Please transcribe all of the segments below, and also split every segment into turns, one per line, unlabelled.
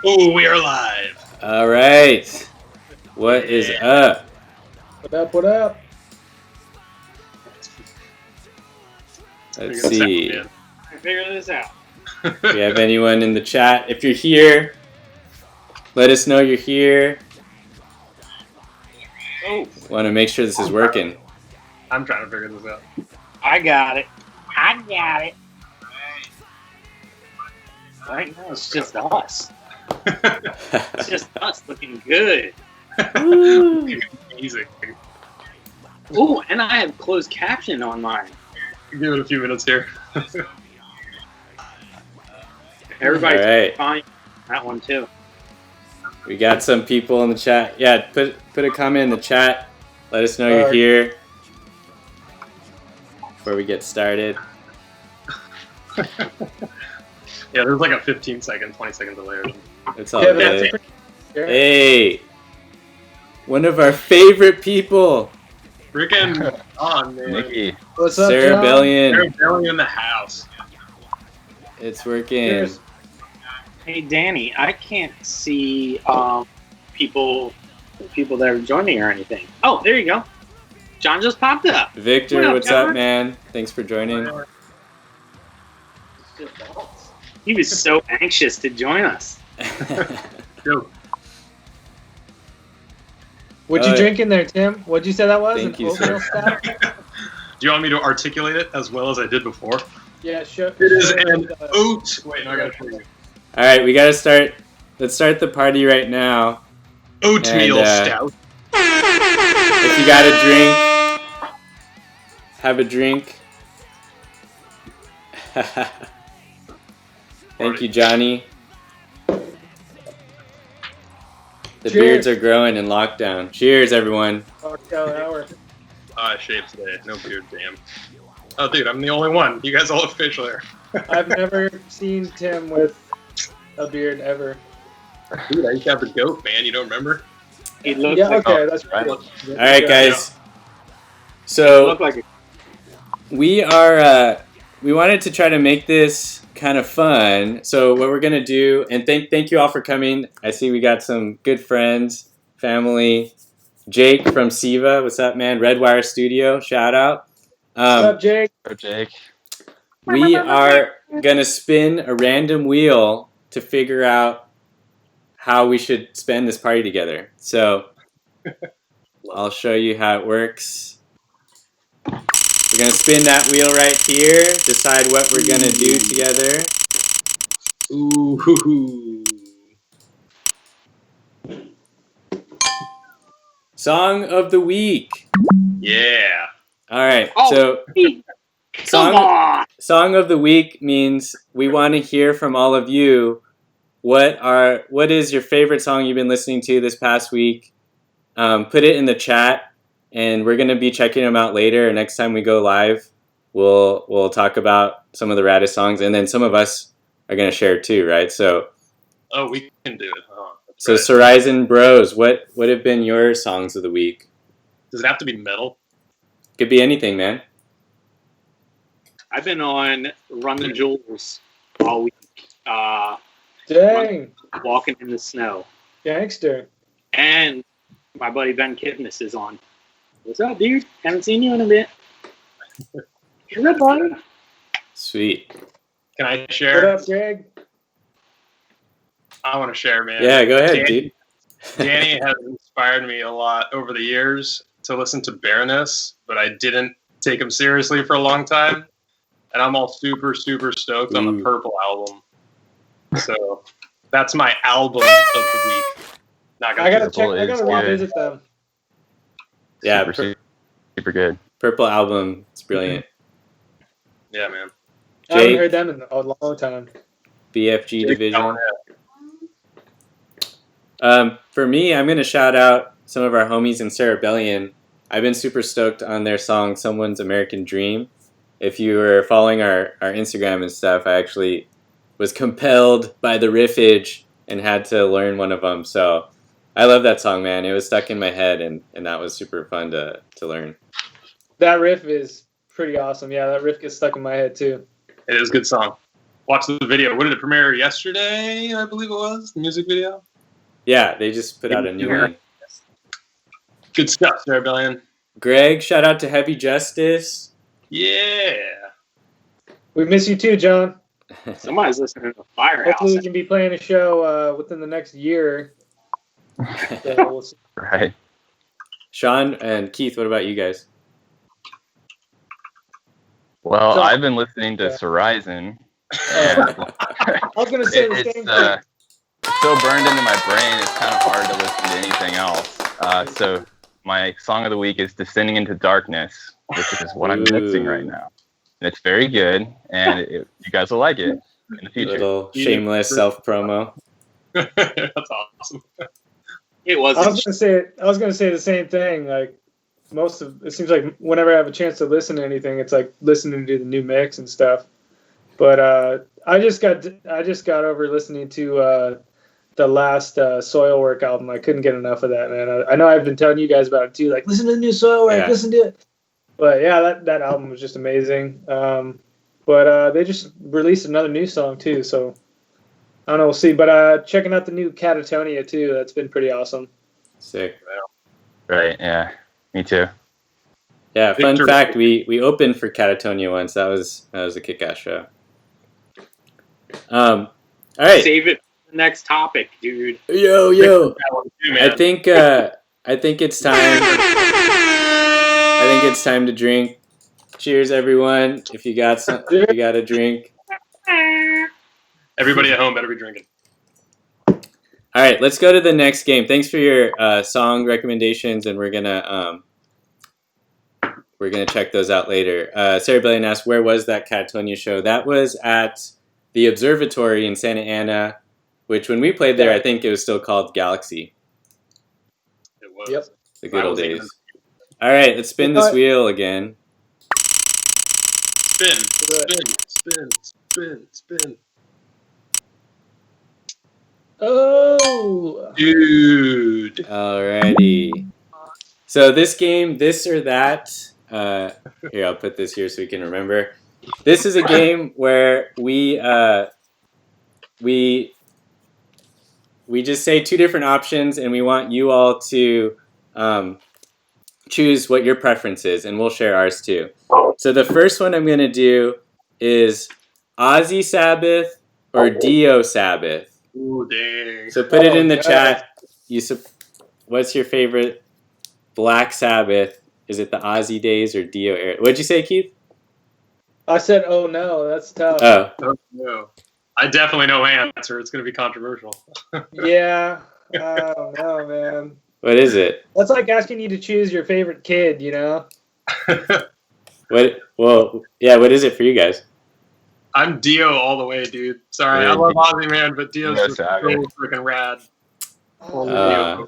Oh, we are live.
All right. What is up?
What up? What up?
Let's
Figure this out,
see.
man.
Figure this out.
Do we have anyone in the chat? If you're here, let us know you're here.
Oh,
Want to make sure this is working.
I'm trying to figure this out.
I got it. Right now, it's just us. It's just us looking good.
Easy.
Oh, and I have closed caption on mine.
Give it a few minutes here.
Everybody's
All right.
fine. That one too.
We got some people in the chat. Yeah, put a comment in the chat. Let us know you're here before we get started.
Yeah, there's like a 15-second, 20-second delay or something.
It's all
Yeah,
good.
that's pretty-
Hey, one of our favorite people,
Freaking on, man.
Mickey.
What's up,
Sarah
John?
Bellion.
They're barely in the house.
It's working.
Cheers.
Hey, Danny, I can't see people that are joining or anything. Oh, there you go. John just popped up.
Victor,
What up,
what's up,
John?
man? Thanks for joining.
He was so anxious to join us.
Yo,
What'd you drink in there, Tim? What'd you say that was?
Thank
An
you,
oatmeal
sir.
stout?
do you want me to articulate it as well as I did before?
Yeah, sure.
It is an oat. Wait, no, I gotta show you.
All right, we gotta start. Let's start the party right now.
Oatmeal
And,
stout.
If you got a drink, have a drink. Thank you, Johnny. The
Cheers.
beards are growing in lockdown. Cheers, everyone.
Cocktail hour.
I shaved today. No beard, damn. Oh, dude, I'm the only one. You guys all have facial hair.
I've never seen Tim with a beard ever.
Dude, I used to have the goat, man. You don't remember?
He looked
Yeah,
like
okay, that's right.
All right, guys.
he
So
looked like a
we are. We wanted to try to make this kind of fun. So what we're gonna do, and thank you all for coming. I see we got some good friends, family. Jake from Siva, what's up, man? Redwire Studio, shout out.
What's up, Jake?
Or Jake.
We are gonna spin a random wheel to figure out how we should spend this party together. So I'll show you how it works. We're gonna spin that wheel right here, decide what we're gonna do together.
Ooh.
Song of the week.
Yeah.
All right,
Oh,
so
come
song
on.
Song of the week means we want to hear from all of you. What is your favorite song you've been listening to this past week? Put it in the chat, and we're gonna be checking them out later. Next time we go live, we'll talk about some of the raddest songs, and then some of us are gonna share too, right? So
Oh, we can do it. Oh, that's
so
right.
Sorizon Bros, what have been your songs of the week?
Does it have to be metal?
Could be anything, man.
I've been on Run the Jewels all week,
Dang.
walking in the snow.
Gangster.
And my buddy Ben Kipnis is on. What's up, dude? Haven't seen you in a bit. What's up, buddy?
Sweet.
Can I
What
share?
up, Greg?
I want to share, man.
Yeah, go ahead,
Danny,
dude.
Danny has inspired me a lot over the years to listen to Baroness, but I didn't take him seriously for a long time. And I'm all super, super stoked on
Ooh.
the Purple album. So that's my album of the week. Not
I
gonna
gotta
do
check. I
is
gotta
good.
revisit them.
Yeah,
Super good.
Purple Album, it's brilliant.
Yeah, man.
I haven't
Jake,
heard them in a long time.
BFG
Jake
division.
Callahan.
For me, I'm going to shout out some of our homies in Sarah Bellion. I've been super stoked on their song, Someone's American Dream. If you were following our Instagram and stuff, I actually was compelled by the riffage and had to learn one of them. So I love that song, man. It was stuck in my head, and that was super fun to learn.
That riff is pretty awesome. Yeah, that riff gets stuck in my head too.
It is a good song. watched the video. What did it premiere yesterday? I believe it was the music video.
Yeah, they just put out a new one.
Good stuff, Cerebellion.
Greg, shout out to Heavy Justice.
Yeah.
We miss you too, John.
Somebody's listening to Firehouse.
Hopefully we can be playing a show within the next year. So we'll see.
Right.
Sean and Keith, what about you guys?
Well,
So-
I've been listening to
Yeah.
Sorizon.
I was going to say the
It's
same thing.
so burned into my brain, it's kind of hard to listen to anything else. So my song of the week is Descending into Darkness, which is what I'm mixing right now. And it's very good, and you guys will like it in the future.
Little shameless self-promo.
That's awesome.
It
I was
wasn't.
going to say the same thing. Like it seems like whenever I have a chance to listen to anything, it's like listening to the new mix and stuff. But I just got over listening to the last Soilwork album. I couldn't get enough of that, man. I know I've been telling you guys about it too. Like, listen to the new Soilwork,
Yeah.
listen to it. But yeah, that album was just amazing. But they just released another new song too, so I don't know. We'll see. But checking out the new Catatonia too. That's been pretty awesome.
Sick.
Right, yeah. Me too.
Yeah, fun
Victor.
fact, we opened for Catatonia once. That was a kick-ass show. All right.
Save it for the next topic, dude.
Yo.
That one too, man.
I think it's time. I think it's time to drink. Cheers, everyone! If you got a drink.
Everybody at home better be drinking.
All right, let's go to the next game. Thanks for your song recommendations, and we're gonna check those out later. Sarah Bellion asked, "Where was that Catatonia show?" That was at the Observatory in Santa Ana, which when we played there, I think it was still called Galaxy.
It was.
Yep.
The good
I
old
was
days.
even-
All right, let's spin this wheel again.
Spin, spin.
Oh,
Dude.
Alrighty. So this game, this or that. Here, I'll put this here so we can remember. This is a game where we just say two different options, and we want you all to choose what your preference is, and we'll share ours too. So the first one I'm going to do is Ozzy Sabbath or Dio Sabbath.
Ooh, dang.
So put it in the
God.
chat. What's your favorite Black Sabbath? Is it the Ozzy days or Dio era? What'd you say, Keith?
I said, oh no, that's tough.
Oh,
Oh, no. I definitely know my answer. It's going to be controversial.
Yeah, I don't know, man.
what is it?
That's like asking you to choose your favorite kid, you know?
What? Well, yeah. What is it for you guys?
I'm Dio all the way, dude. Sorry, I
Really?
love Ozzy, man, but Dio's
Dio
just so
Savage.
freaking rad.
Uh,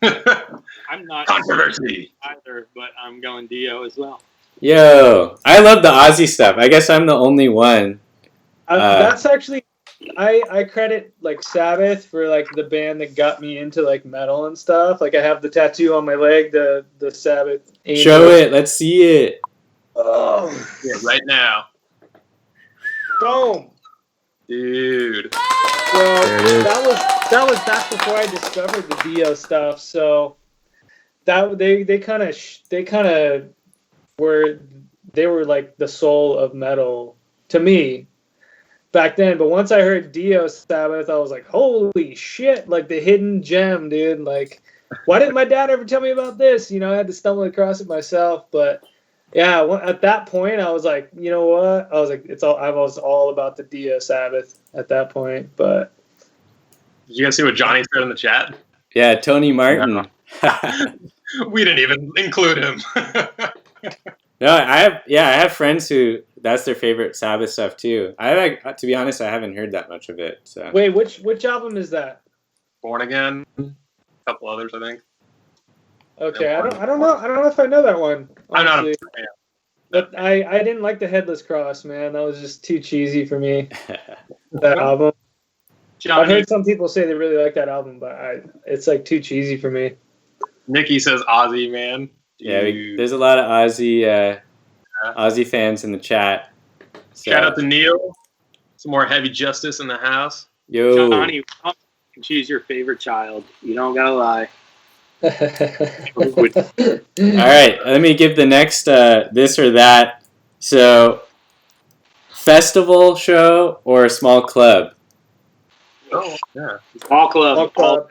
I'm not
Controversy.
either, but I'm going Dio as well.
Yo, I love the Ozzy stuff. I guess I'm the only one.
That's actually, I credit like Sabbath for like the band that got me into like metal and stuff. Like I have the tattoo on my leg, the Sabbath. angel.
Show it. Let's see it.
Oh,
Yeah, right now.
boom.
Dude.
Well,
There it is.
that's before I discovered the Dio stuff. So that they kind of were like the soul of metal to me back then. But once I heard Dio Sabbath, I was like, holy shit! Like the hidden gem, dude. Like, why didn't my dad ever tell me about this? You know, I had to stumble across it myself. But yeah, at that point, I was like, you know what? I was like, I was all about the Dio Sabbath at that point. But
Did you guys see what Johnny said in the chat?
Yeah, Tony Martin.
We didn't even include him.
No, I have friends who that's their favorite Sabbath stuff too. To be honest, I haven't heard that much of it. So.
wait, which album is that?
Born Again. A couple others, I think.
Okay, I don't know if I know that one.
I'm not a
honestly.
fan.
But I didn't like the Headless Cross, man. That was just too cheesy for me. That album. I've
Johnny,
heard some people say they really like that album, but it's like too cheesy for me.
Nikki says Ozzy, man.
Yeah,
Dude.
there's a lot of Ozzy fans in the chat. So,
Shout out to Neil. Some more heavy justice in the house.
Yo.
Johnny, you can choose your favorite child. You don't gotta lie.
All right, let me give the next this or that. So, festival show or small club?
Oh, yeah.
Small club.
Small club.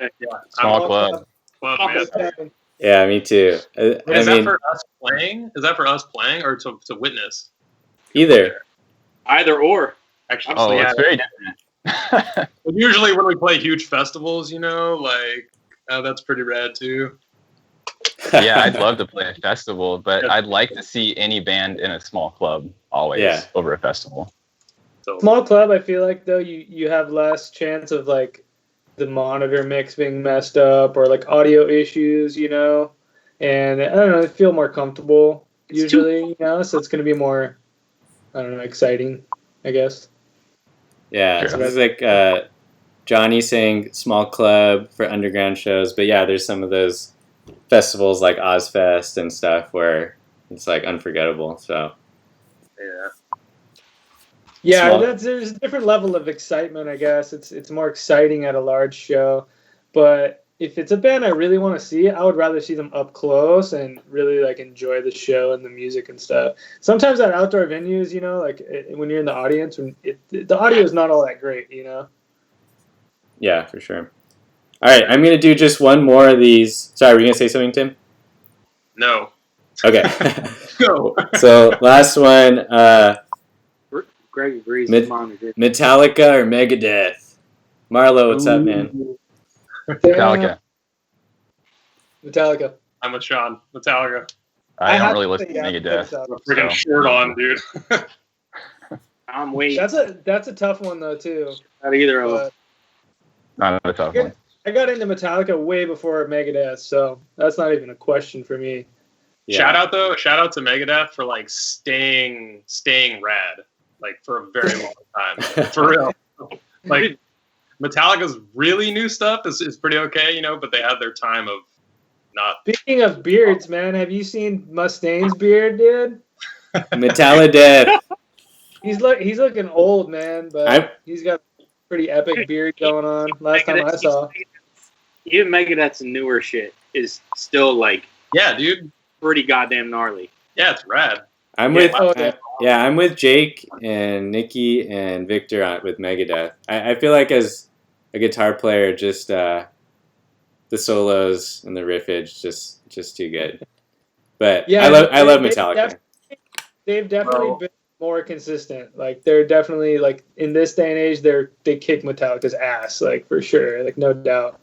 Small club.
Club, man.
Yeah, me too.
Wait, is that for us playing? Is that for us playing or to witness?
Either.
Either or.
Actually,
Oh,
yeah.
it's very different.
Usually when we play huge festivals, you know, like that's pretty rad too.
Yeah, I'd love to play a festival, but I'd like to see any band in a small club always over a festival.
So,
Small club, I feel like though you have less chance of like the monitor mix being messed up or like audio issues, you know, and I don't know, I feel more comfortable usually, you know, so it's gonna be more, I don't know, exciting, I guess.
Yeah,
Sure.
so this is like Johnny saying small club for underground shows, but yeah, there's some of those festivals like Ozfest and stuff where it's like unforgettable. So
yeah.
Yeah,
Small.
there's a different level of excitement, I guess. It's more exciting at a large show, but if it's a band I really want to see, I would rather see them up close and really like enjoy the show and the music and stuff. Sometimes at outdoor venues, you know, like when you're in the audience, the audio is not all that great, you know.
yeah, for sure. All right, I'm gonna do just one more of these. Sorry, were you gonna say something, Tim?
No.
Okay.
Go.
So last one,
Greg agrees.
Mid-
Monitor.
Metallica or Megadeth? Marlo, what's up, man?
Metallica.
Metallica.
I'm with Sean. Metallica.
I don't
have
really
to
listen to
say,
Megadeth.
Freaking shirt on, dude.
I'm waiting.
That's a tough one though too.
Not either of them.
But
Not a tough one.
I got into Metallica way before Megadeth, so that's not even a question for me.
Yeah.
Shout out to Megadeth for like staying rad, like for a very long time. For real. Like Metallica's really new stuff is pretty okay, you know, but they had their time of not.
Speaking of beards, man, have you seen Mustaine's beard, dude?
Metallideath.
He's looking old, man, but he's got a pretty epic beard going on. Last time I saw.
Even Megadeth's newer shit is still like
Yeah, dude.
pretty goddamn gnarly.
Yeah, it's rad.
I'm with Jake and Nikki and Victor with Megadeth. I feel like as a guitar player, just the solos and the riffage just too good. But
Yeah,
I love Metallica.
They've definitely been more consistent. Like they're definitely like in this day and age, they kick Metallica's ass, like for sure, like no doubt.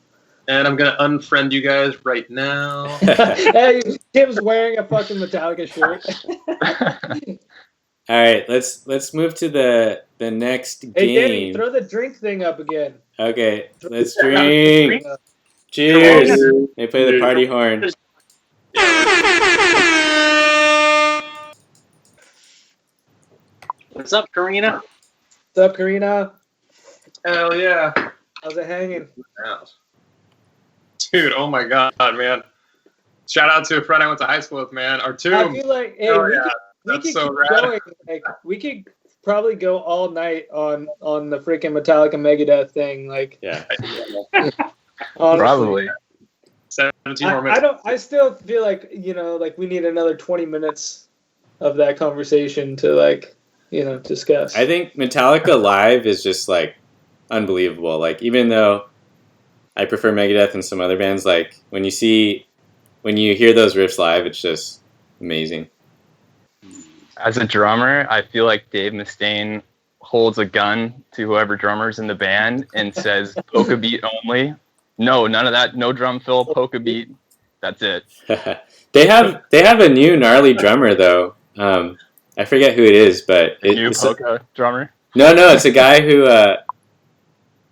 And I'm gonna unfriend you guys right now.
Hey, Tim's wearing a fucking Metallica shirt.
All right, let's move to the next game.
Hey, Danny, throw the drink thing up again.
Okay, let's drink. Cheers. They play the party horn.
What's up, Karina?
What's up, Karina?
Hell yeah.
How's it hanging?
Dude, oh my god, man. Shout out to a friend I went to high school with, man. Our two.
I feel like we could
so
keep
rad.
going. Like we could probably go all night on the freaking Metallica Megadeth thing. Like
Yeah.
honestly.
Probably.
17 more minutes.
I still feel like, you know, like we need another 20 minutes of that conversation to like, you know, discuss.
I think Metallica live is just like unbelievable. Like even though I prefer Megadeth and some other bands, like when you hear those riffs live, it's just amazing.
As a drummer, I feel like Dave Mustaine holds a gun to whoever drummer's in the band and says polka beat only. No, none of that. No drum fill, polka beat. That's it.
They have a new gnarly drummer though. I forget who it is, but
New polka drummer.
No, it's a guy who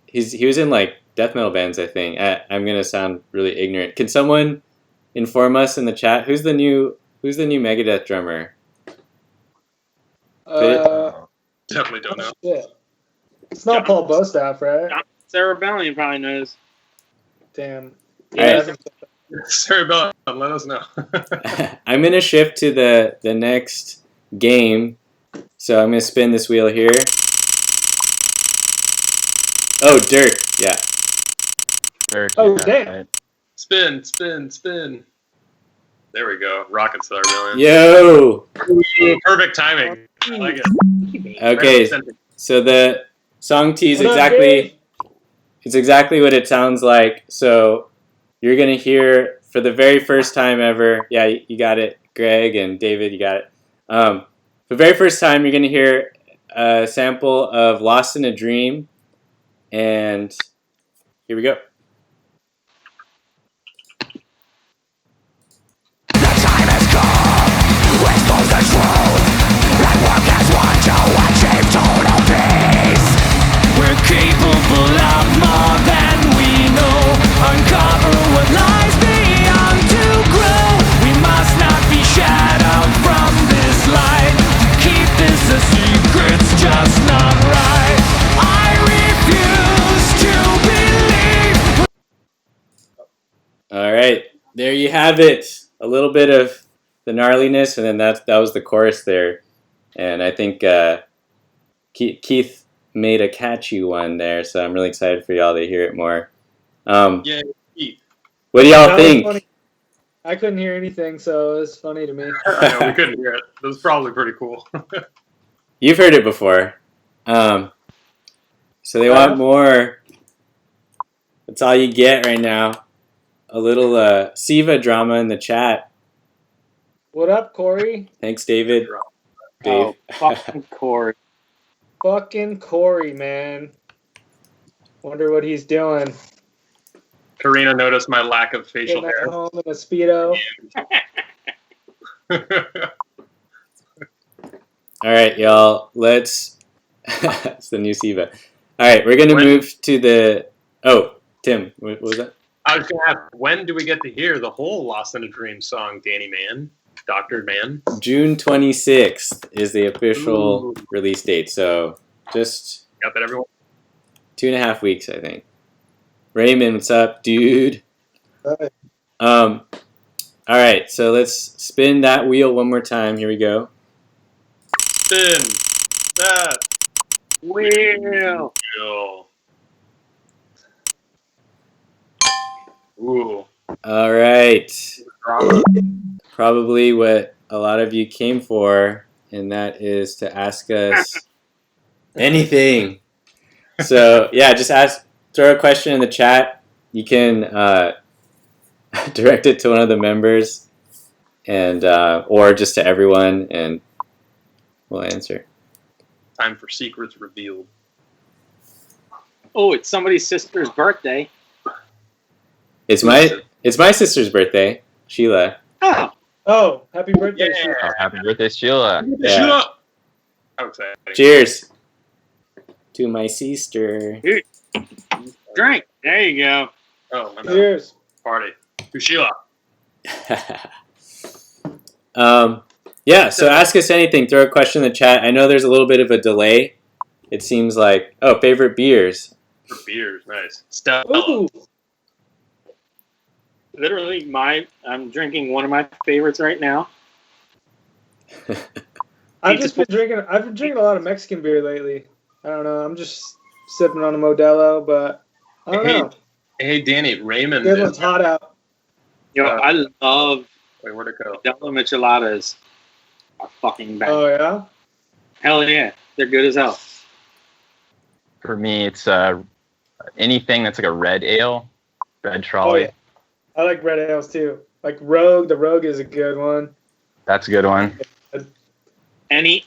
he was in like death metal bands, I think. I'm gonna sound really ignorant. Can someone inform us in the chat who's the new Megadeth drummer?
Definitely don't know.
Yeah. It's not Paul Bostaff, right?
Sarah Bellion probably knows.
Damn.
Alright.
Sorry about that. Let us know.
I'm gonna shift to the next game. So I'm gonna spin this wheel here. Oh, Dirk. Yeah.
Dirk,
Oh,
yeah,
damn.
right.
Spin, spin, spin. There we go. Rocket Star Million.
Yo.
Perfect timing. I like it.
Okay.
Very
So the song tease
What up,
exactly.
Dave?
It's exactly what it sounds like. So you're gonna hear for the very first time ever. Yeah, you got it, Greg and David. You got it. For the very first time, you're gonna hear a sample of "Lost in a Dream," and here we go.
We're capable of more than we know. Uncover what lies beyond to grow. We must not be shadowed from this light. Keep this a secret's just not right. I refuse to believe.
All right, there you have it. A little bit of the gnarliness, and then that was the chorus there. And I think Keith made a catchy one there, so I'm really excited for y'all to hear it more.
Yeah.
What do y'all
That was
think?
funny. I couldn't hear anything, so it was funny to me.
I know, we couldn't hear it. It was probably pretty cool.
You've heard it before. So they want more. That's all you get right now. A little Siva drama in the chat.
What up, Corey?
Thanks, David. Dave.
Oh, fucking Corey.
Fucking Corey, man. Wonder what he's doing.
Karina noticed my lack of facial
Getting at
hair.
home in a Speedo.
All right, y'all. Let's. It's the new Siva. All right, we're gonna move to the. Oh, Tim, what was that?
I was going to ask, when do we get to hear the whole Lost in a Dream song, Danny Man? Dr. Man?
June 26th is the official
Ooh.
release date. So just
Got that, everyone?
2.5 weeks, I think. Raymond, what's up, dude?
Hi.
All right, so let's spin that wheel one more time. Here we go.
Spin that
Wheel.
wheel. Ooh.
All right.
Drama.
Probably what a lot of you came for, and that is to ask us anything. So yeah, just throw a question in the chat. You can direct it to one of the members, and or just to everyone, and we'll answer.
Time for secrets revealed.
Oh, it's somebody's sister's birthday.
It's my sister's birthday, Sheila.
Oh,
Oh, happy birthday,
Yeah.
Sheila.
Oh, happy birthday, Sheila.
Yeah.
Shoot up! How exciting.
Cheers to my sister.
drink. There you go.
Oh, my bad.
Cheers.
Party. To Sheila.
Yeah, so ask us anything. Throw a question in the chat. I know there's a little bit of a delay. It seems like, favorite beers.
For beers. Nice. Stella.
Ooh.
Literally, I'm drinking one of my favorites right now.
I've been drinking a lot of Mexican beer lately. I don't know. I'm just sipping on a Modelo, but I don't know.
Hey, Danny. Raymond.
Good one's hot out.
Yo, I love
Wait, where'd it go?
Modelo micheladas. Are fucking bad.
Oh yeah.
Hell yeah, they're good as hell.
For me, it's anything that's like a red ale, red
Oh
trolley.
yeah. I like red ales too. Like Rogue. The Rogue is a good one.
That's a good one.
Any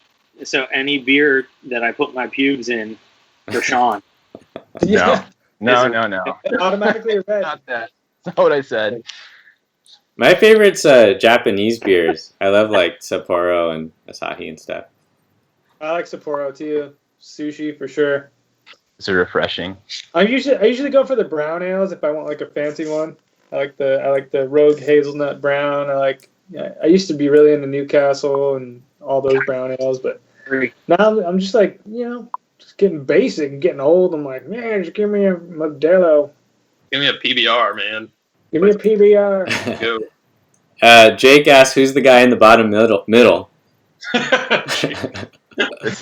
beer that I put my pubes in for Sean.
Yeah.
No.
Automatically red.
Not that. That's not what I said.
My favorite's Japanese beers. I love like Sapporo and Asahi and stuff.
I like Sapporo too. Sushi for sure.
It's refreshing.
I usually go for the brown ales if I want like a fancy one. I like the Rogue Hazelnut Brown. I used to be really into Newcastle and all those brown ales, but now I'm just like, just getting basic and getting old. I'm like, man, just give me a Modelo.
Give me a PBR, man.
Give me a PBR.
Go.
Jake asks, who's the guy in the bottom middle?
This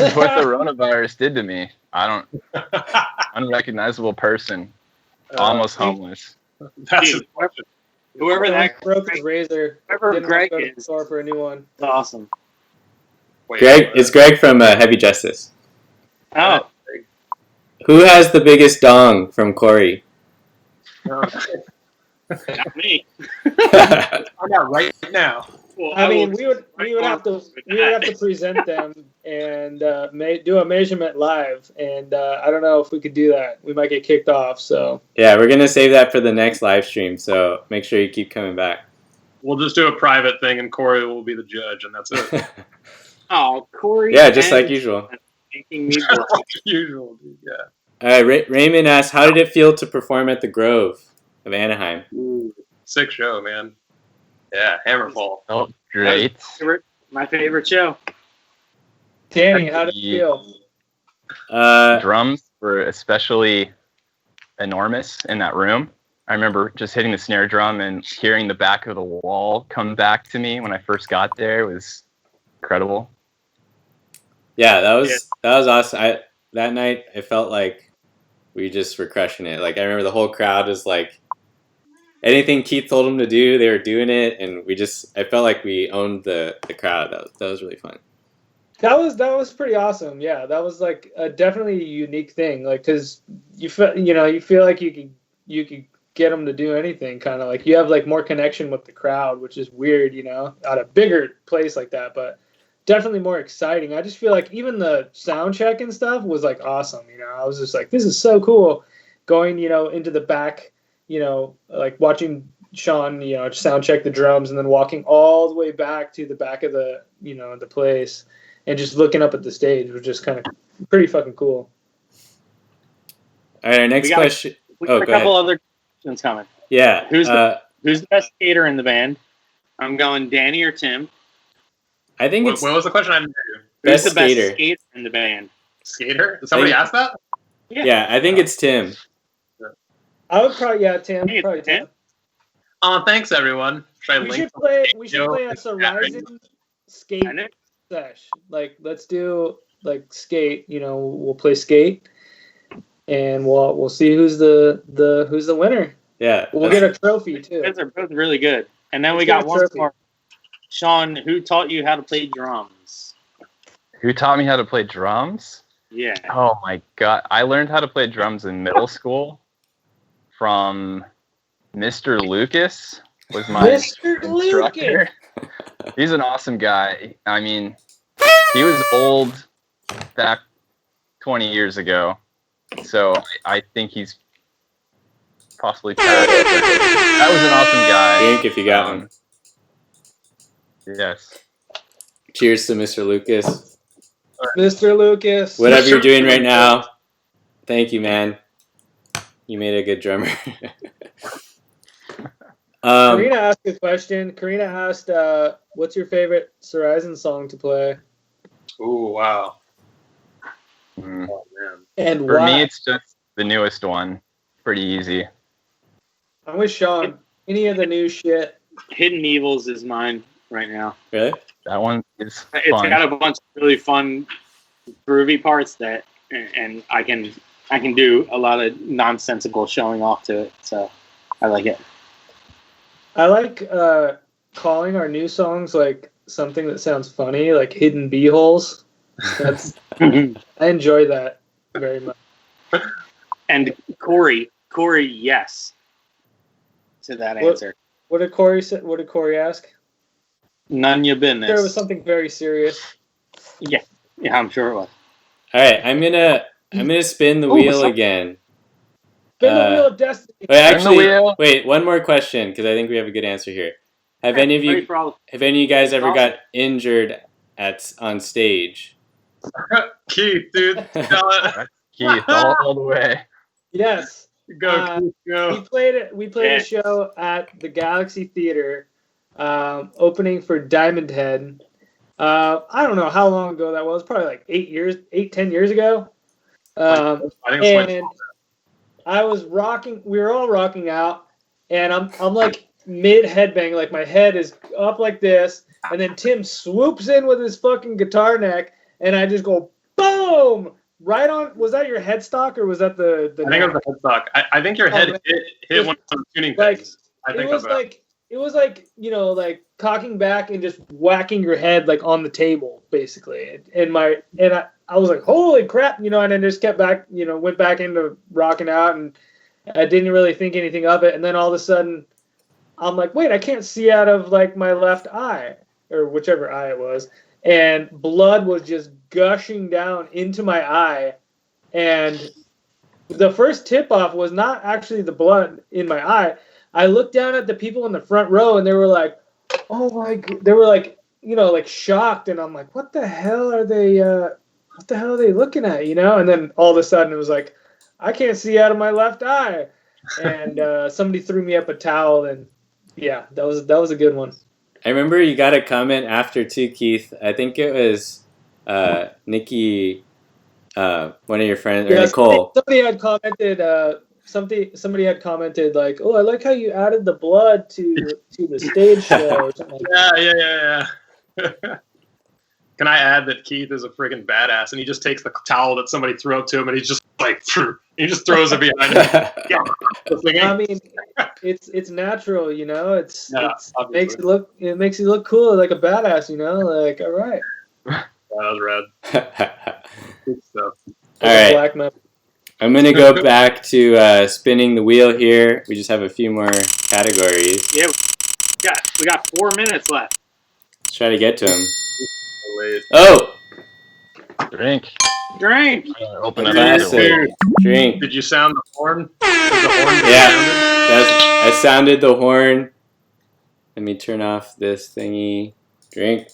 is what the coronavirus did to me. I don't. Unrecognizable person. Almost homeless.
That's his question.
Whoever that
broke his razor.
whoever
Didn't
Greg
want to go to the
is,
store for a new one.
it's awesome.
Wait,
Greg, it's Greg from Heavy Justice.
Oh,
Who has the biggest dong from Corey?
not me.
I'm out right now.
Well,
I mean,
will-
we would have to present them and do a measurement live, and I don't know if we could do that. We might get kicked off. So
Yeah, we're gonna save that for the next live stream. So make sure you keep coming back.
We'll just do a private thing, and Corey will be the judge, and that's it.
Oh, Corey.
Yeah, just like usual.
Making me blush.
Like usual, dude. Yeah.
All right, Raymond asks, how did it feel to perform at the Grove of Anaheim?
Ooh, sick show, man. Yeah, Hammerfall.
Oh, great.
My favorite show.
Danny, how did you feel?
Drums were especially enormous in that room. I remember just hitting the snare drum and hearing the back of the wall come back to me when I first got there. It was incredible.
Yeah, that was awesome. That night, I felt like we just were crushing it. Like I remember the whole crowd was like, anything Keith told them to do, they were doing it, and I felt like we owned the crowd. That was really fun.
That was pretty awesome. Yeah, that was like definitely a unique thing. Like, cause you feel like you could get them to do anything. Kind of like you have like more connection with the crowd, which is weird, at a bigger place like that. But definitely more exciting. I just feel like even the sound check and stuff was like awesome. I was just like, this is so cool. Going, into the back, like watching Sean, sound check the drums and then walking all the way back to the back of the, the place and just looking up at the stage was just kind of pretty fucking cool.
All right, our next question.
We got a couple other questions coming.
Yeah.
Who's the best skater in the band? I'm going Danny or Tim.
I think
What was the question? I didn't hear you.
Who's
best
the best
skater.
skater in the band?
Skater? Did somebody ask that?
Yeah, I think it's Tim.
I would probably, Tim.
Hey,
Probably Tim.
Thanks everyone.
We should play a Sorizon skate sesh. Like, let's do like skate. We'll play skate, and we'll see who's the winner.
Yeah,
we'll get a trophy too.
Those are both really good. And then we got one more. Sean, who taught you how to play drums?
Who taught me how to play drums?
Yeah.
Oh my god. I learned how to play drums in middle school from Mr. Lucas was my
Mr.
instructor. He's an awesome guy. I mean, he was old back 20 years ago. So I think he's possibly passed. That was an awesome guy.
Drink if you got one.
Yes.
Cheers to Mr. Lucas.
Mr. Lucas.
Whatever you're doing right now, thank you, man. You made a good drummer.
Karina asked a question. Karina asked, what's your favorite Sorizon song to play?
Ooh, wow.
Mm.
Oh, man.
And
For
why?
me, it's just the newest one. Pretty easy.
I'm with Sean. Any of the new shit.
Hidden Evils is mine right now.
Really?
That one is
It's
fun.
got a bunch of really fun, groovy parts and I can do a lot of nonsensical showing off to it. So I like it.
I like calling our new songs like something that sounds funny, like hidden beeholes. That's I enjoy that very much.
And Corey, yes, to that answer.
What did Corey say? What did Corey ask?
None your business.
There was something very serious.
Yeah, I'm sure it was.
All right, I'm gonna spin the wheel again.
Spin the wheel of destiny.
Wait, one more question because I think we have a good answer here. Have any of you guys ever got injured on stage?
Keith, dude.
Keith, all the way.
Yes.
Go, Keith, go.
We played a show at the Galaxy Theater, opening for Diamond Head. I don't know how long ago that was. Probably like 10 years ago. And I was rocking. We were all rocking out, and I'm like mid headbang, like my head is up like this, and then Tim swoops in with his fucking guitar neck, and I just go boom, right on. Was that your headstock or was that the?
I think it was the headstock. I think your head hit one of those tuning things.
It was like like cocking back and just whacking your head like on the table basically. And I was like, holy crap, and then just kept back, went back into rocking out, and I didn't really think anything of it. And then all of a sudden, I'm like, wait, I can't see out of like my left eye or whichever eye it was, and blood was just gushing down into my eye. And the first tip off was not actually the blood in my eye. I looked down at the people in the front row, and they were like, "Oh my!" They were like, like shocked, and I'm like, "What the hell are they? What the hell are they looking at?" And then all of a sudden, it was like, "I can't see out of my left eye," and somebody threw me up a towel, and yeah, that was a good one.
I remember you got a comment after too, Keith. I think it was Nikki, one of your friends, or Nicole.
Somebody had commented. Somebody had commented like, "Oh, I like how you added the blood to the stage show." Or something like
that. Yeah. Can I add that Keith is a friggin' badass, and he just takes the towel that somebody threw up to him, and he's just like, he just throws it behind him. Yeah.
I mean, it's natural, It makes you look cool, like a badass, Like, all right.
That was rad. Good stuff.
All right. I'm going to go back to spinning the wheel here. We just have a few more categories.
Yeah, we got 4 minutes left.
Let's try to get to them.
Oh! Drink.
Open up the drink.
Did you sound the horn?
Yeah, I sounded the horn. Let me turn off this thingy. Drink.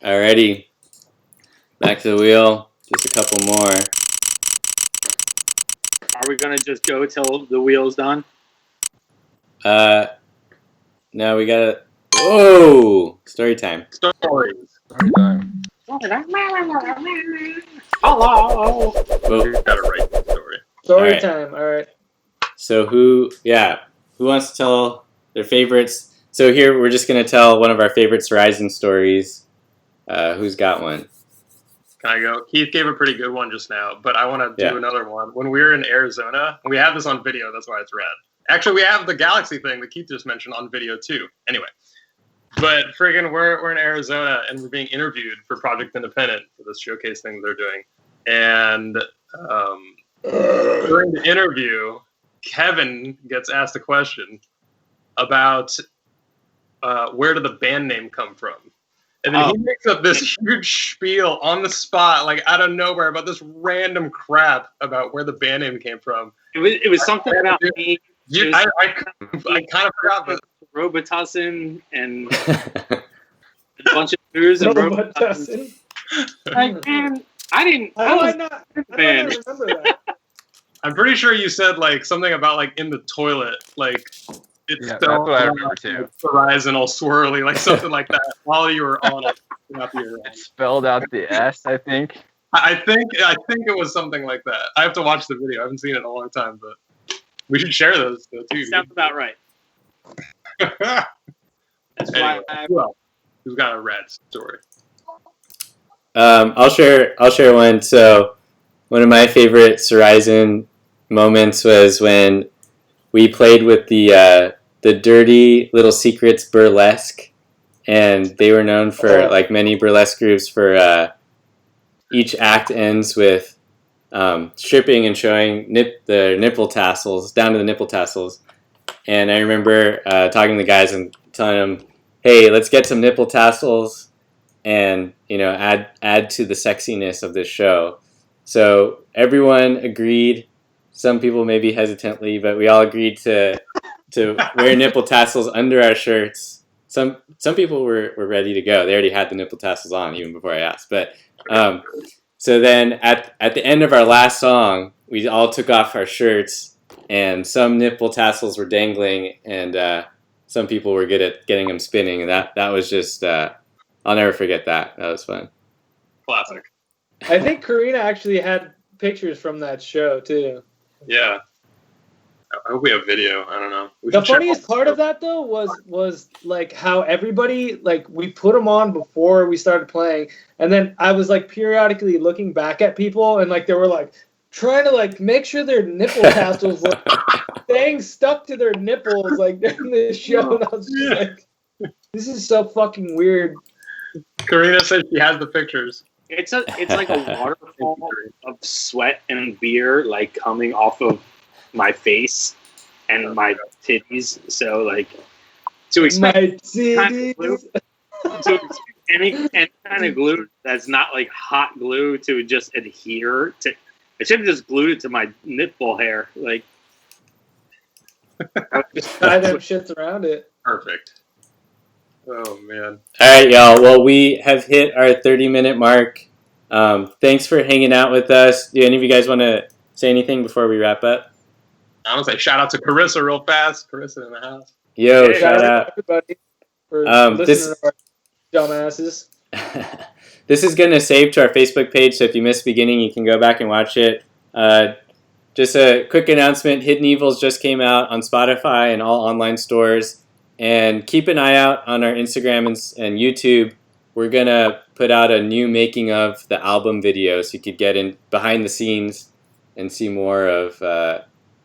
Alrighty. Back to the wheel. Just a couple more.
Are we gonna just go till the wheel's done?
No, we gotta. Whoa! Story time.
Story
time.
Hello.
You gotta write the story.
Story time. All right.
So who wants to tell their favorites? So here we're just gonna tell one of our favorite Sorizon stories. Who's got one?
Can I go? Keith gave a pretty good one just now, but I want to do another one. When we were in Arizona, we have this on video, that's why it's rad. Actually, we have the Galaxy thing that Keith just mentioned on video too. Anyway, but friggin' we're in Arizona and we're being interviewed for Project Independent for this showcase thing they're doing. And during the interview, Kevin gets asked a question about where did the band name come from? And then he makes up this huge spiel on the spot, like out of nowhere, about this random crap about where the band name came from.
It was something about me.
I kind of forgot, but
Robitussin and a bunch of booze and Robitussin. Like, man, I didn't remember that.
I'm pretty sure you said like something about like in the toilet, like. It's
that's what I remember too.
Sorizon all swirly, like something like that, while you were on it.
It spelled out the S, I think.
I think it was something like that. I have to watch the video. I haven't seen it in a long time, but we should share those too.
Sounds about right. That's
anyway, who's got a rad story?
I'll share one. So one of my favorite Sorizon moments was when we played with the Dirty Little Secrets Burlesque, and they were known for, like many burlesque groups, for each act ends with stripping and showing the nipple tassels, down to the nipple tassels. And I remember talking to the guys and telling them, hey, let's get some nipple tassels and, add to the sexiness of this show. So everyone agreed. Some people maybe hesitantly, but we all agreed to wear nipple tassels under our shirts. Some people were ready to go. They already had the nipple tassels on even before I asked. But so then at the end of our last song, we all took off our shirts, and some nipple tassels were dangling, and some people were good at getting them spinning. And that was just I'll never forget that. That was fun.
Classic.
I think Karina actually had pictures from that show too.
Yeah. I hope we have video. I don't know. We
The
should check
funniest
all-
part of that though was like how everybody, like, we put them on before we started playing, and then I was like periodically looking back at people, and like they were like trying to like make sure their nipple tassels were staying stuck to their nipples like during the show, and I was just like, this is so fucking weird.
Karina said she has the pictures.
It's like a waterfall of sweat and beer like coming off of my face and my titties. So like to expect
My
kind of glue,
titties.
to expect any kind of glue that's not like hot glue to just adhere to. I should have just glued it to my nipple hair. Like
Just tie them shits around it.
Perfect. Oh man.
All right, y'all. Well, we have hit our 30-minute mark. Thanks for hanging out with us. Do any of you guys want to say anything before we wrap up?
I want to say shout out to Carissa real fast. Carissa in the house.
Yo,
Hey,
shout
shout
out.
everybody for
This-
listening to our dumbasses.
This is going to save to our Facebook page, so if you missed the beginning, you can go back and watch it. Just a quick announcement, Hidden Evils just came out on Spotify and all online stores. And keep an eye out on our Instagram and YouTube. We're going to put out a new making of the album video, so you could get in behind the scenes and see more of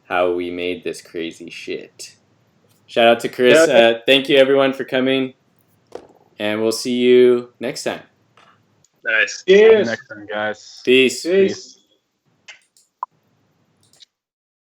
how we made this crazy shit. Shout out to Chris. Thank you, everyone, for coming. And we'll see you next time.
Nice.
Cheers.
Next time, guys.
Peace.
Peace.